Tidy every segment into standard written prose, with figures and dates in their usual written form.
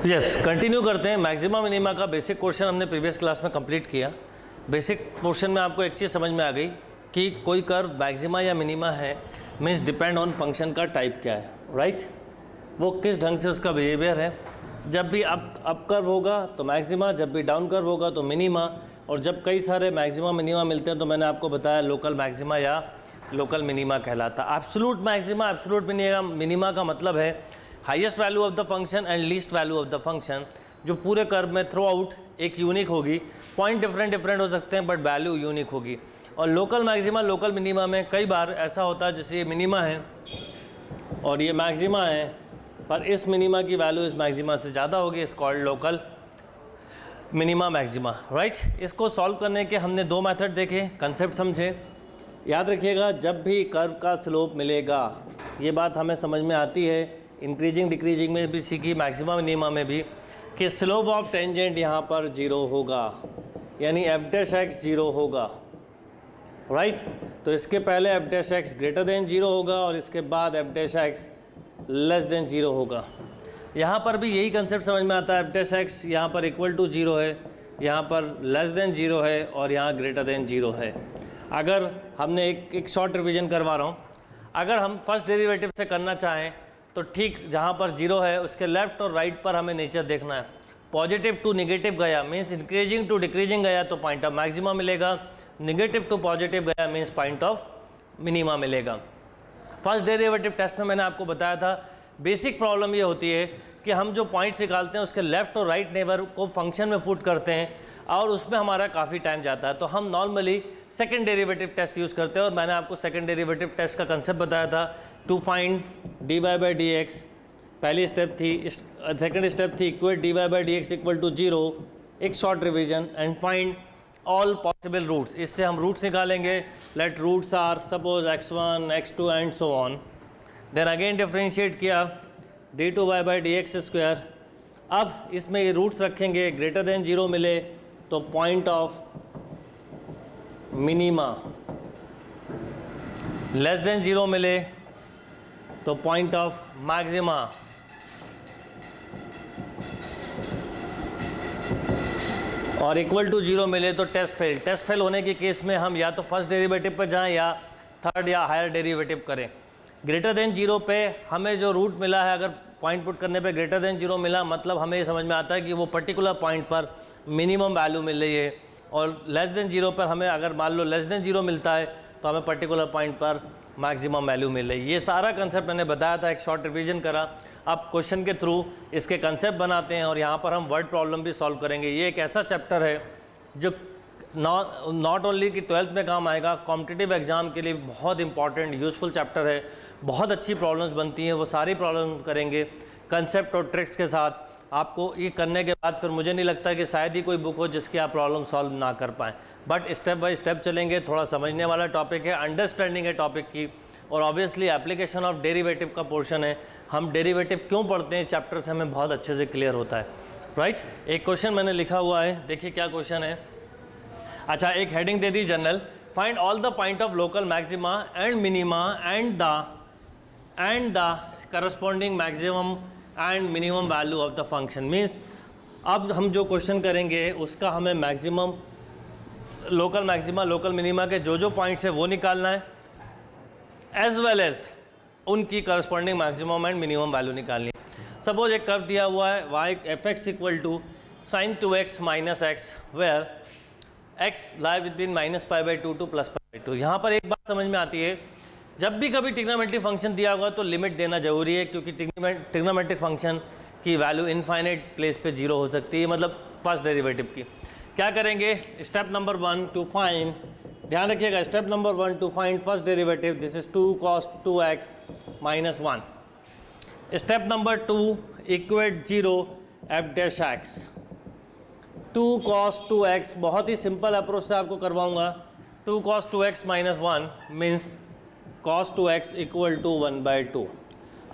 Yes, continue करते हैं। Maxima minima का बेसिक क्वेश्चन हमने प्रीवियस क्लास में कंप्लीट किया। बेसिक क्वेश्चन में आपको एक चीज़ समझ में आ गई कि कोई कर्व मैक्सिमा या मिनिमा है, मीन्स डिपेंड ऑन फंक्शन का टाइप क्या है, राइट? वो किस ढंग से उसका बिहेवियर है। जब भी अप कर्व होगा तो मैक्सिमा, जब भी डाउन कर्व होगा तो मिनिमा, और जब कई सारे मैक्सिमा मिनिमा मिलते हैं तो मैंने आपको बताया लोकल मैक्सिमा या लोकल मिनिमा कहलाता। एब्सोल्यूट मैक्सिमा एब्सोल्यूट मिनिमा का मतलब है highest value of the function and least value of the function, जो पूरे कर्व में थ्रू आउट एक यूनिक होगी। पॉइंट डिफरेंट हो सकते हैं बट वैल्यू यूनिक होगी। और लोकल मैक्सिमा लोकल मिनिमा में कई बार ऐसा होता है, जैसे ये मिनिमा है और ये मैक्सिमा है, पर इस मिनिमा की वैल्यू इस मैक्सिमा से ज़्यादा होगी, इस called local minima maxima, right? इसको सॉल्व करने के हमने दो मेथड देखे, कंसेप्ट समझे। याद रखिएगा, जब भी कर्व का स्लोप मिलेगा, ये बात हमें समझ में आती है, इंक्रीजिंग डिक्रीजिंग में भी सीखी, मैक्सिमा मिनिमा में भी, कि स्लोप ऑफ टेंजेंट यहाँ पर 0 होगा, यानी एफ डैश एक्स 0 होगा, राइट? तो इसके पहले F dash x greater than 0 होगा और इसके बाद F dash x less than 0 होगा। यहाँ पर भी यही कंसेप्ट समझ में आता है। एफ डैश एक्स यहाँ पर इक्वल टू 0 है, यहाँ पर लेस देन 0 है और यहाँ ग्रेटर देन 0 है। अगर हमने एक शॉर्ट रिवीजन करवा रहा हूँ, अगर हम फर्स्ट डेरिवेटिव से करना चाहें तो ठीक जहाँ पर 0 है उसके लेफ्ट और राइट पर हमें नेचर देखना है। पॉजिटिव टू निगेटिव गया मीन्स इंक्रीजिंग टू डिक्रीजिंग गया तो पॉइंट ऑफ मैक्सिमा मिलेगा, निगेटिव टू पॉजिटिव गया मीन्स पॉइंट ऑफ मिनिमा मिलेगा। फर्स्ट डेरिवेटिव टेस्ट में मैंने आपको बताया था, बेसिक प्रॉब्लम ये होती है कि हम जो पॉइंट्स निकालते हैं उसके लेफ्ट और राइट नेबर को फंक्शन में पुट करते हैं और उसमें हमारा काफ़ी टाइम जाता है, तो हम normally second derivative test use करते हैं। और मैंने आपको सेकंड डेरिवेटिव टेस्ट का कंसेप्ट बताया था, to find d y by d x. पहली स्टेप थी, सेकंड स्टेप थी equate d y by d x equal to 0, एक short revision, and find all possible roots. इससे हम रूट्स निकालेंगे। Let roots are suppose x1 x2 and so on. Then again differentiate किया d2 y by d x square. अब इसमें ये roots रखेंगे, greater than 0 मिले तो point of minima, less than 0 मिले तो पॉइंट ऑफ मैक्सिमा, और इक्वल टू 0 मिले तो टेस्ट फेल। टेस्ट फेल होने के केस में हम या तो फर्स्ट डेरिवेटिव पर जाएं या थर्ड या हायर डेरिवेटिव करें। ग्रेटर देन 0 पे हमें जो रूट मिला है, अगर पॉइंट पुट करने पे ग्रेटर देन 0 मिला, मतलब हमें ये समझ में आता है कि वो पर्टिकुलर पॉइंट पर मिनिमम वैल्यू मिल रही है। और लेस देन 0 पर हमें अगर मान लो लेस देन 0 मिलता है तो हमें पर्टिकुलर पॉइंट पर मैक्सिमम वैल्यू मिल रही है। ये सारा कंसेप्ट मैंने बताया था, एक शॉर्ट रिवीजन करा। अब क्वेश्चन के थ्रू इसके कंसेप्ट बनाते हैं और यहाँ पर हम वर्ड प्रॉब्लम भी सॉल्व करेंगे। ये एक ऐसा चैप्टर है जो नॉट ओनली कि 12th में काम आएगा, कॉम्पिटिटिव एग्जाम के लिए बहुत इंपॉर्टेंट यूज़फुल चैप्टर है। बहुत अच्छी प्रॉब्लम्स बनती हैं, वो सारी प्रॉब्लम करेंगे कंसेप्ट और ट्रिक्स के साथ। आपको ये करने के बाद फिर मुझे नहीं लगता कि शायद ही कोई बुक हो जिसकी आप प्रॉब्लम सॉल्व ना कर पाएँ, बट स्टेप बाय स्टेप चलेंगे। थोड़ा समझने वाला टॉपिक है, अंडरस्टैंडिंग है टॉपिक की, और ऑब्वियसली एप्लीकेशन ऑफ डेरिवेटिव का पोर्शन है। हम डेरिवेटिव क्यों पढ़ते हैं चैप्टर से हमें बहुत अच्छे से क्लियर होता है, राइट? एक क्वेश्चन मैंने लिखा हुआ है, देखिए क्या क्वेश्चन है। अच्छा, एक हेडिंग दे दी general, find all the point of local maxima and minima and the corresponding maximum and minimum value of the function. Means अब हम जो क्वेश्चन करेंगे उसका हमें maximum, local maxima local minima के जो पॉइंट्स है वो निकालना है, एज वेल एज उनकी corresponding maximum and minimum value निकालनी है। सपोज एक कर्व दिया हुआ है y f x equal to sign 2x minus x, where x lie between -π/2 to +π/2। यहाँ पर एक बात समझ में आती है, जब भी कभी ट्रिग्नोमेट्रिक फंक्शन दिया होगा तो लिमिट देना जरूरी है, क्योंकि ट्रिग्नोमेट्रिक फंक्शन की वैल्यू इनफाइनाइट प्लेस पे 0 हो सकती है, मतलब फर्स्ट डेरिवेटिव की। क्या करेंगे? स्टेप नंबर 1 टू फाइंड, ध्यान रखिएगा, step number 1 to find first derivative, this is 2 cos 2x minus 1। Step number 2 equate 0 f dash x. 2 cos 2x बहुत ही सिंपल अप्रोच से आपको करवाऊंगा। 2 cos 2x minus 1 means cos 2x equal to 1/2।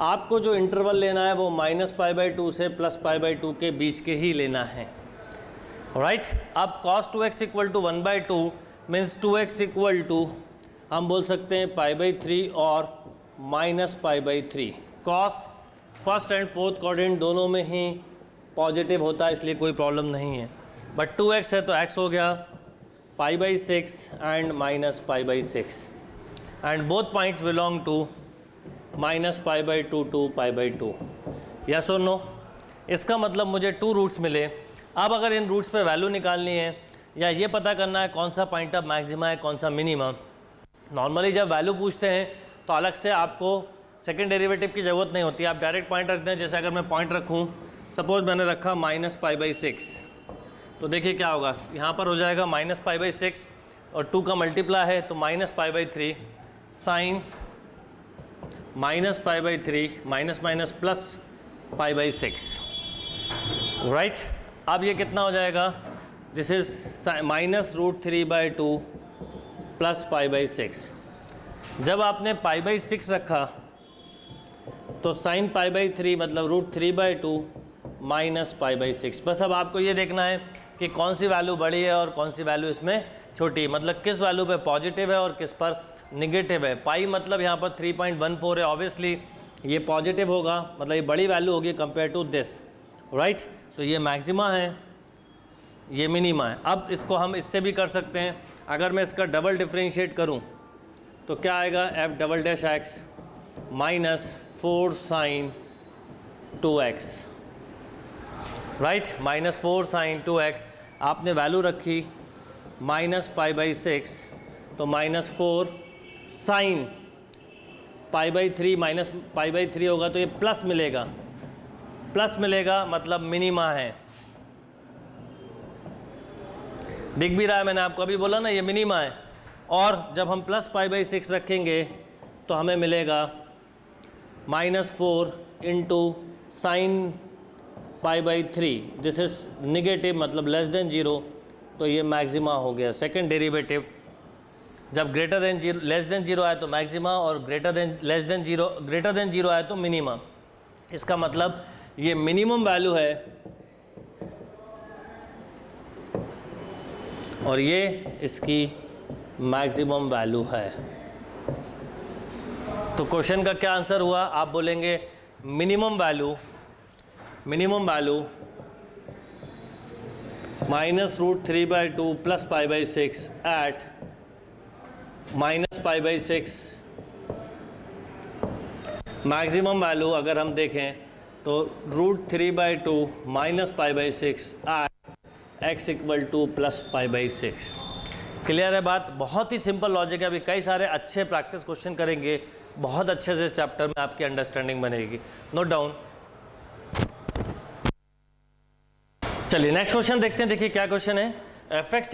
आपको जो interval लेना है वो -π/2 से +π/2 के बीच के ही लेना है, राइट? अब cos 2x equal to 1/2 means 2x equal to हम बोल सकते हैं π/3 और -π/3। cos first and fourth quadrant दोनों में ही पॉजिटिव होता है इसलिए कोई प्रॉब्लम नहीं है, बट 2x है तो x हो गया π/6 and -π/6 and both points belong to -π/2 to π/2। Yes और नो? इसका मतलब मुझे 2 रूट्स मिले। अब अगर इन रूट्स पे वैल्यू निकालनी है या ये पता करना है कौन सा पॉइंट ऑफ मैक्सिमा है कौन सा मिनिमा, नॉर्मली जब वैल्यू पूछते हैं तो अलग से आपको सेकंड डेरिवेटिव की ज़रूरत नहीं होती, आप डायरेक्ट पॉइंट रखते हैं। जैसे अगर मैं पॉइंट रखूं, सपोज मैंने रखा -π/6, तो देखिए क्या होगा, यहाँ पर हो जाएगा -π/6 और 2 का मल्टीप्लाई है तो -π/3 sine -π/3 minus minus plus π/6, right. अब ये कितना हो जाएगा, दिस इज -√3/2 प्लस π/6। जब आपने π/6 रखा तो साइन π/3 मतलब √3/2 माइनस π/6। बस अब आपको ये देखना है कि कौन सी वैल्यू बड़ी है और कौन सी वैल्यू इसमें छोटी है, मतलब किस वैल्यू पे पॉजिटिव है और किस पर निगेटिव है। पाई मतलब यहाँ पर 3.14 है, ऑब्वियसली ये पॉजिटिव होगा, मतलब ये बड़ी वैल्यू होगी कंपेयर टू दिस, राइट। तो ये मैक्सिमा है, ये मिनिमा है। अब इसको हम इससे भी कर सकते हैं, अगर मैं इसका डबल डिफरेंशिएट करूं तो क्या आएगा, f′x -4 sin 2x, right, -4 sin 2x। आपने वैल्यू रखी -π/6 तो -4 sin π/3 माइनस π/3 होगा तो ये प्लस मिलेगा, प्लस मिलेगा मतलब मिनिमा है। दिख भी रहा है, मैंने आपको अभी बोला ना ये मिनिमा है। और जब हम प्लस π/6 रखेंगे तो हमें मिलेगा -4 into sine π/3, this is negative मतलब लेस देन 0, तो ये मैक्सिमा हो गया। सेकंड डेरिवेटिव जब ग्रेटर देन 0 लेस देन 0 आए तो मैक्सिमा और ग्रेटर देन 0 आए तो मिनिमा। इसका मतलब ये मिनिमम वैल्यू है और ये इसकी मैक्सिमम वैल्यू है। तो क्वेश्चन का क्या आंसर हुआ, आप बोलेंगे minimum value -√3/2 plus π/6 at -π/6। Maximum value अगर हम देखें तो √3/2 minus π/6 at x = plus π/6। Clear है बात? बहुत ही सिंपल लॉजिक है। अभी कई सारे अच्छे प्रैक्टिस क्वेश्चन करेंगे, बहुत अच्छे से इस चैप्टर में आपकी अंडरस्टैंडिंग बनेगी। Note down. चलिए नेक्स्ट क्वेश्चन देखते हैं। देखिए क्या क्वेश्चन है, f(x) =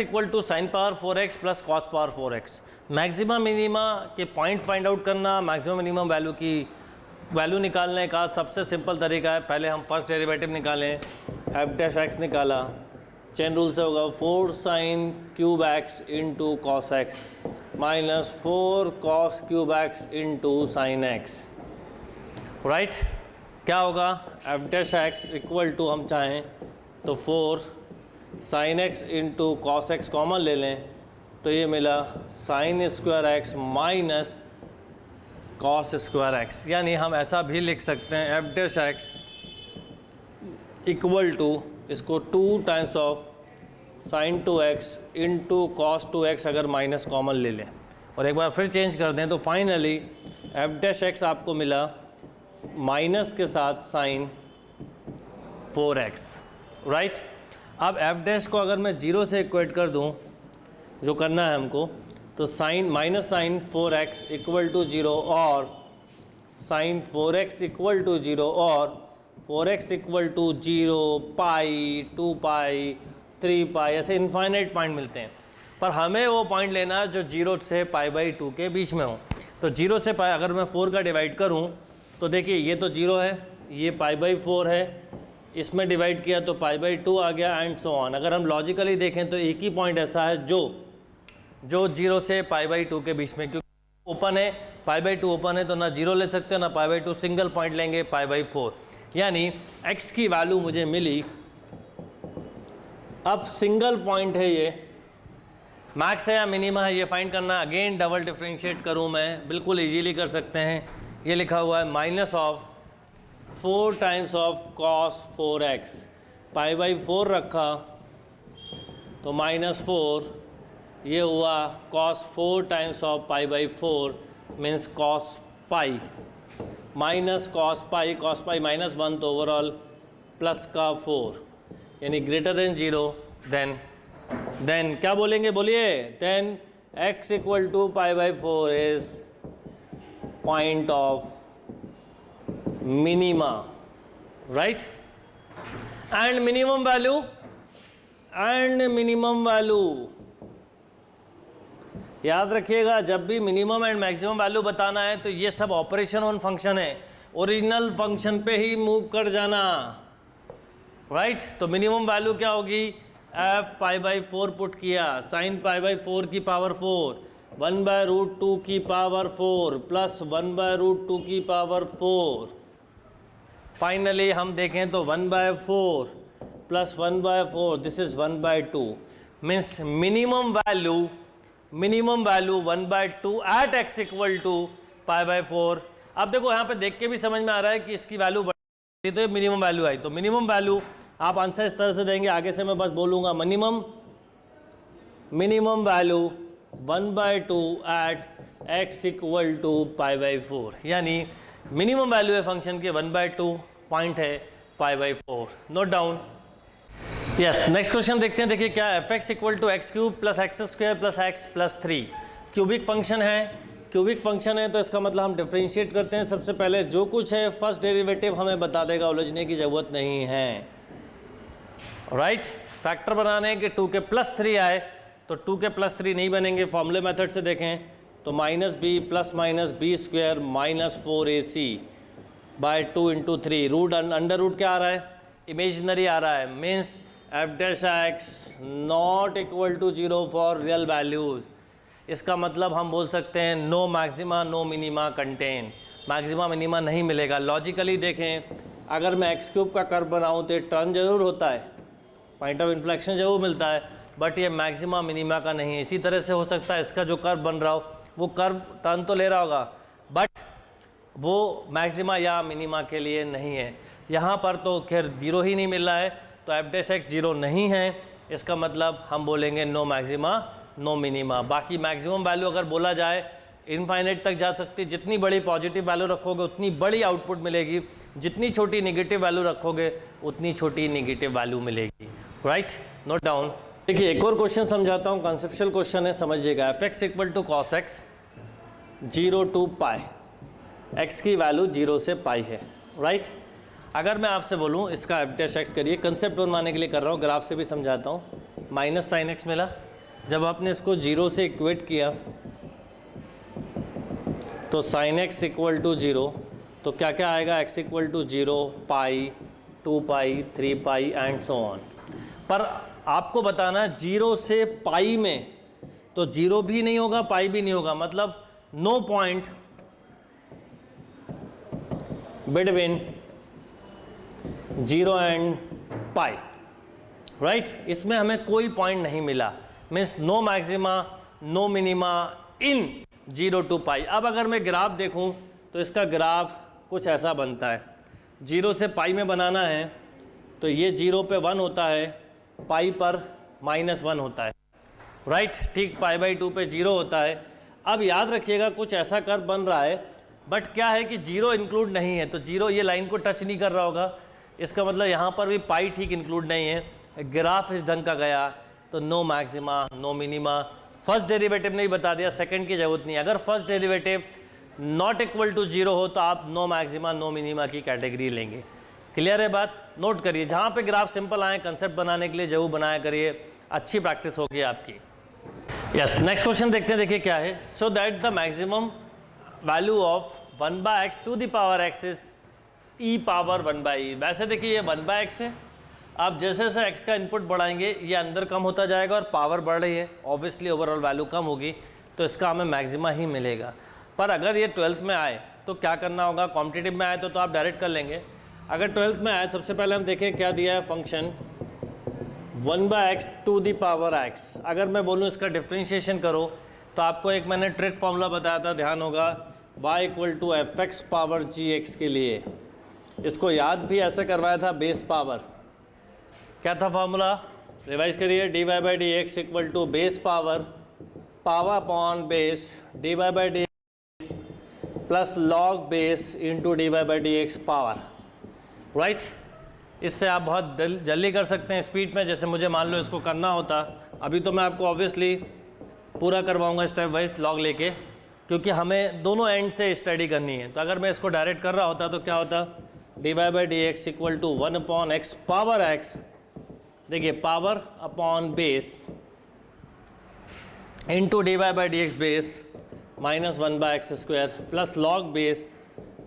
sin power 4x plus cos power 4x। Maximum minima के पॉइंट फाइंड आउट करना, मैक्सिमम मिनिमम वैल्यू की वैल्यू निकालने का सबसे सिंपल तरीका है, पहले हम फर्स्ट डेरिवेटिव निकालें। f'(x) निकाला, चेन रूल से होगा 4 sin cube x into cos x minus 4 cos cube x into sine x, right. क्या होगा, f'(x) = हम चाहें तो 4 sin x into cos x common ले लें तो ये मिला sin square x minus cos square x। यानी हम ऐसा भी लिख सकते हैं f'(x) = इसको 2 times of sin 2x into cos 2x अगर माइनस कॉमन ले लें और एक बार फिर चेंज कर दें तो फाइनली f'(x) आपको मिला माइनस के साथ sin 4x, राइट। अब f' को अगर मैं 0 से इक्वेट कर दूं, जो करना है हमको, तो माइनस साइन 4x = 0 और sin 4x = 0 और 4x = 0, पाई, 2π, 3π, ऐसे इनफाइनाइट पॉइंट मिलते हैं। पर हमें वो पॉइंट लेना है जो 0 से π/2 के बीच में हो। तो 0 से π अगर मैं 4 का डिवाइड करूं तो देखिए ये तो 0 है, ये π/4 है, इसमें डिवाइड किया तो π/2 आ गया एंड सो ऑन। अगर हम लॉजिकली देखें तो एक ही पॉइंट ऐसा है जो 0 से π/2 के बीच में, क्योंकि ओपन है, π/2 ओपन है तो ना 0 ले सकते ना π/2, सिंगल पॉइंट लेंगे π/4। यानी x की वैल्यू मुझे मिली। अब सिंगल पॉइंट है, ये मैक्स है या मिनिमा है ये फाइंड करना। अगेन डबल डिफरेंशिएट करूँ मैं, बिल्कुल इजीली कर सकते हैं। ये लिखा हुआ है -4 times of cos 4x pi by 4 रखा तो -4, ये हुआ cos 4 times of pi by 4 means cos pi, minus cos पाई -1 तो ओवरऑल प्लस का 4, यानी ग्रेटर देन 0, देन क्या बोलेंगे, बोलिए, then x equal to pi by 4 is point of minima, right. And minimum value याद रखिएगा, जब भी मिनिमम एंड मैक्सिमम वैल्यू बताना है तो ये सब ऑपरेशन ऑन फंक्शन है, ओरिजिनल फंक्शन पे ही मूव कर जाना, राइट। तो मिनिमम वैल्यू क्या होगी, f पाई बाई 4 पुट किया, साइन पाई बाई 4 की पावर 4, 1/√2 की पावर 4 प्लस 1/√2 की पावर 4। फाइनली हम देखें तो 1/4 plus 1/4, this is 1/2, means minimum value 1/2 at x equal to pi by 4। अब देखो यहाँ पे देख के भी समझ में आ रहा है कि इसकी वैल्यू बढ़ी तो ये मिनिमम वैल्यू आई, तो मिनिमम वैल्यू आप आंसर इस तरह से देंगे, आगे से मैं बस बोलूँगा minimum value 1/2 at x equal to pi by 4, यानी मिनिमम वैल्यू है फंक्शन के 1/2, पॉइंट है pi by 4, note down. Yes, next question देखते हैं। देखिए क्या है, fx equal to x cube plus x square plus x plus 3 cubic function है, तो इसका मतलब हम डिफ्रेंशिएट करते हैं। सबसे पहले जो कुछ है फर्स्ट डेरिवेटिव हमें बता देगा, उलझने की ज़रूरत नहीं है, राइट। फैक्टर बनाने के 2 के प्लस 3 आए तो 2 के प्लस 3 नहीं बनेंगे, फॉर्मूले मेथड से देखें तो -b plus -b square -4ac by 2 into 3, root under root क्या आ रहा है, इमेजिनरी आ रहा है, means f dash x not equal to 0 for real values. इसका मतलब हम बोल सकते हैं no maxima no minima contain, maxima minima नहीं मिलेगा। लॉजिकली देखें, अगर मैं एक्स क्यूब का कर्व बनाऊँ तो टर्न जरूर होता है, पॉइंट ऑफ इन्फ्लेक्शन जरूर मिलता है, बट ये मैक्सिमा मिनिमा का नहीं है। इसी तरह से हो सकता है इसका जो कर्व बन रहा हो वो कर्व टर्न तो ले रहा होगा, बट वो मैक्सिमा या मिनिमा के लिए नहीं है। यहाँ पर तो खैर 0 ही नहीं मिल रहा है, तो f डैश x 0 नहीं है, इसका मतलब हम बोलेंगे नो मैक्सिमा नो मिनिमा। बाकी मैक्सिमम वैल्यू अगर बोला जाए इनफाइनाइट तक जा सकती, जितनी बड़ी पॉजिटिव वैल्यू रखोगे उतनी बड़ी आउटपुट मिलेगी, जितनी छोटी नेगेटिव वैल्यू रखोगे उतनी छोटी नेगेटिव वैल्यू मिलेगी, राइट, नोट डाउन। देखिए एक और क्वेश्चन समझाता हूँ, कंसेप्चुअल क्वेश्चन है, समझिएगा। fx equal to cos x 0 to pi, x की वैल्यू 0 से पाई है, राइट। अगर मैं आपसे बोलूँ इसका f डैश x करिए, कंसेप्ट बनवाने के लिए कर रहा हूँ, ग्राफ से भी समझाता हूँ, माइनस साइन x मिला, जब आपने इसको 0 से इक्वेट किया तो साइन x इक्वल टू 0, तो क्या क्या आएगा, x equal to 0, pi, 2 pi, 3 pi and so on. पर आपको बताना 0 से पाई में तो 0 भी नहीं होगा पाई भी नहीं होगा, मतलब no point between 0 and pi, right. इसमें हमें कोई पॉइंट नहीं मिला, means no maxima no minima in 0 to pi. अब अगर मैं ग्राफ देखूं तो इसका ग्राफ कुछ ऐसा बनता है, 0 से पाई में बनाना है तो ये 0 पे 1 होता है, पाई पर -1 होता है, राइट, ठीक, पाई बाई 2 पे 0 होता है। अब याद रखिएगा कुछ ऐसा कर्व बन रहा है, बट क्या है कि 0 इंक्लूड नहीं है, तो 0 ये लाइन को टच नहीं कर रहा होगा, इसका मतलब यहाँ पर भी पाई ठीक इंक्लूड नहीं है, ग्राफ इस ढंग का गया, तो no maxima no minima. First derivative नहीं बता दिया, सेकंड की जरूरत नहीं। अगर first derivative not equal to 0 हो तो आप नो मैक्सिमा नो मिनिमा की कैटेगरी लेंगे। क्लियर है बात, नोट करिए, जहाँ पे ग्राफ सिंपल आए कंसेप्ट बनाने के लिए जरूर बनाया करिए, अच्छी प्रैक्टिस होगी आपकी। यस, नेक्स्ट क्वेश्चन देखते हैं। देखिए क्या है, so that the maximum value of 1/x to the power x is e power 1/e। वैसे देखिए ये 1/x है, आप जैसे जैसे x का इनपुट बढ़ाएंगे ये अंदर कम होता जाएगा और पावर बढ़ रही है, ऑब्वियसली ओवरऑल वैल्यू कम होगी, तो इसका हमें मैक्सिमा ही मिलेगा। पर अगर ये 12th में आए तो क्या करना होगा, कॉम्पिटिटिव में आए तो आप डायरेक्ट कर लेंगे। अगर 12th में आए, सबसे पहले हम देखें क्या दिया है function 1/x to the power x। अगर मैं बोलूँ इसका डिफ्रेंशिएशन करो तो आपको एक मैंने ट्रिक फॉर्मूला बताया था, ध्यान होगा, y equal to fx power gx के लिए। इसको याद भी ऐसे करवाया था, बेस पावर क्या था फॉर्मूला, रिवाइज करिए, dy by d x equal to base power upon base dy by d plus log base into dy by d x power, right. इससे आप बहुत जल्दी कर सकते हैं स्पीड में, जैसे मुझे मान लो इसको करना होता, अभी तो मैं आपको ऑब्वियसली पूरा करवाऊंगा स्टेप वाइज लॉग लेके, क्योंकि हमें दोनों एंड से स्टडी करनी है। तो अगर मैं इसको डायरेक्ट कर रहा होता तो क्या होता, d y by d x equal to 1 upon x power x, देखिए power upon base into d y by d x base minus 1 by x square plus log base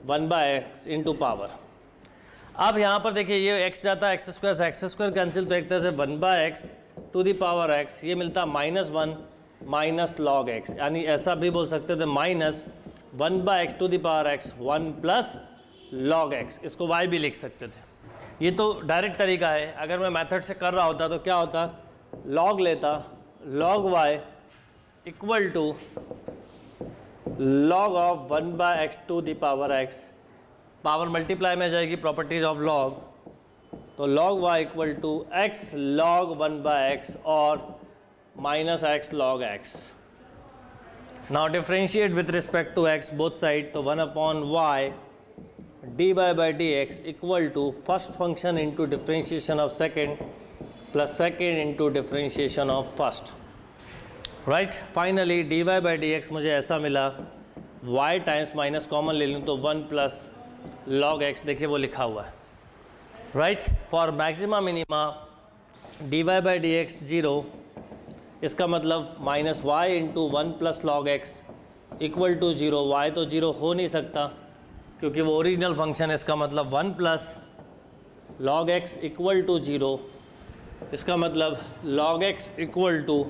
1 by x into power. अब यहाँ पर देखिए ये x जाता है x square से, x square cancel, तो एक तरह से 1 by x to the power x, ये मिलता माइनस 1 माइनस लॉग x, यानी ऐसा भी बोल सकते थे minus 1 by x to the power x 1 plus log x, इसको y भी लिख सकते थे। ये तो डायरेक्ट तरीका है। अगर मैं मेथड से कर रहा होता तो क्या होता, लॉग लेता, log y equal to log of 1 by x to the power x, power multiply में जाएगी प्रॉपर्टीज ऑफ लॉग, तो log y equal to x log 1 by x और minus x log x. Now differentiate with respect to x both side, तो 1 upon y d by d x equal to first function into differentiation of second plus second into differentiation of first, right. Finally D by d x मुझे ऐसा मिला, y times minus common ले लूँ तो 1 plus log x, देखिए वो लिखा हुआ है, right. For maxima minima d y by d x 0, इसका मतलब minus y into 1 plus log x equal to 0, y तो 0 हो नहीं सकता क्योंकि वो ओरिजिनल फंक्शन है, इसका मतलब 1 plus log x equal to 0, इसका मतलब log x equal to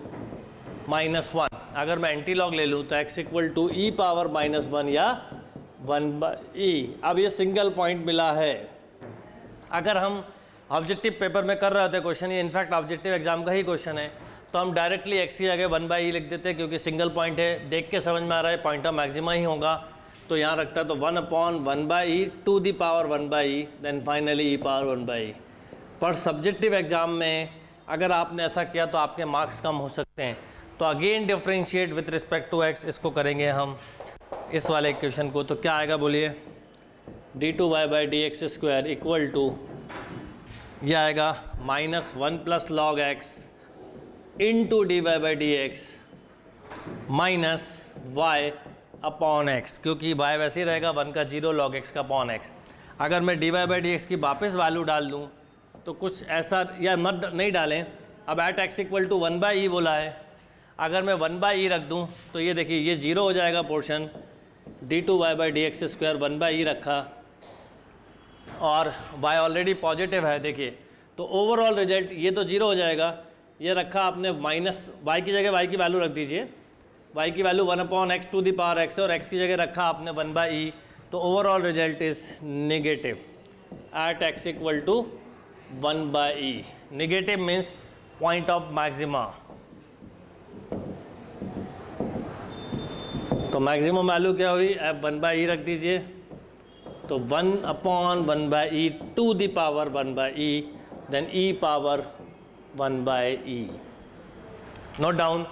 minus 1। अगर मैं एंटी लॉग ले लूँ तो x इक्वल टू ई पावर माइनस 1 या 1 बाई ई। अब ये सिंगल पॉइंट मिला है। अगर हम ऑब्जेक्टिव पेपर में कर रहे होते क्वेश्चन, ये इनफैक्ट ऑब्जेक्टिव एग्जाम का ही क्वेश्चन है, तो हम डायरेक्टली x की जगह 1 बाई ई लिख देते क्योंकि सिंगल पॉइंट है, देख के समझ में आ रहा है पॉइंट ऑफ मैक्सिमा ही होगा, तो यहाँ रखता है तो 1 upon 1 by e to the power 1 by e, then finally e power 1 by e. पर सब्जेक्टिव एग्जाम में अगर आपने ऐसा किया तो आपके मार्क्स कम हो सकते हैं। तो again differentiate with respect to x, इसको करेंगे हम इस वाले इक्वेशन को, तो क्या आएगा बोलिए, d two y by d x square equal to, यह आएगा minus 1 plus log x into d y by d x minus y upon x, क्योंकि y वैसे ही रहेगा 1 का 0 लॉग एक्स का अपॉन एक्स। अगर मैं d y by d x की वापस वैल्यू डाल दूँ तो कुछ ऐसा, या मत नहीं डालें, अब at x equal to 1 by e बोला है, अगर मैं 1 बाई ई रख दूँ तो ये देखिए ये 0 हो जाएगा portion, d two y by d x square 1 by e रखा और y ऑलरेडी पॉजिटिव है, देखिए तो ओवरऑल रिजल्ट ये तो 0 हो जाएगा, ये रखा आपने माइनस, y की जगह y की वैल्यू रख दीजिए, y की value 1 upon x to the power x और x की जगह रखा आपने 1 बाई ई, तो overall result is negative at x equal to 1 by e. Negative means point of maxima. तो मैक्सिमम वैल्यू क्या हुई, अब 1 बाई ई रख दीजिए, तो 1 upon 1 by e to the power 1 by e, then e power 1 by e. Note down.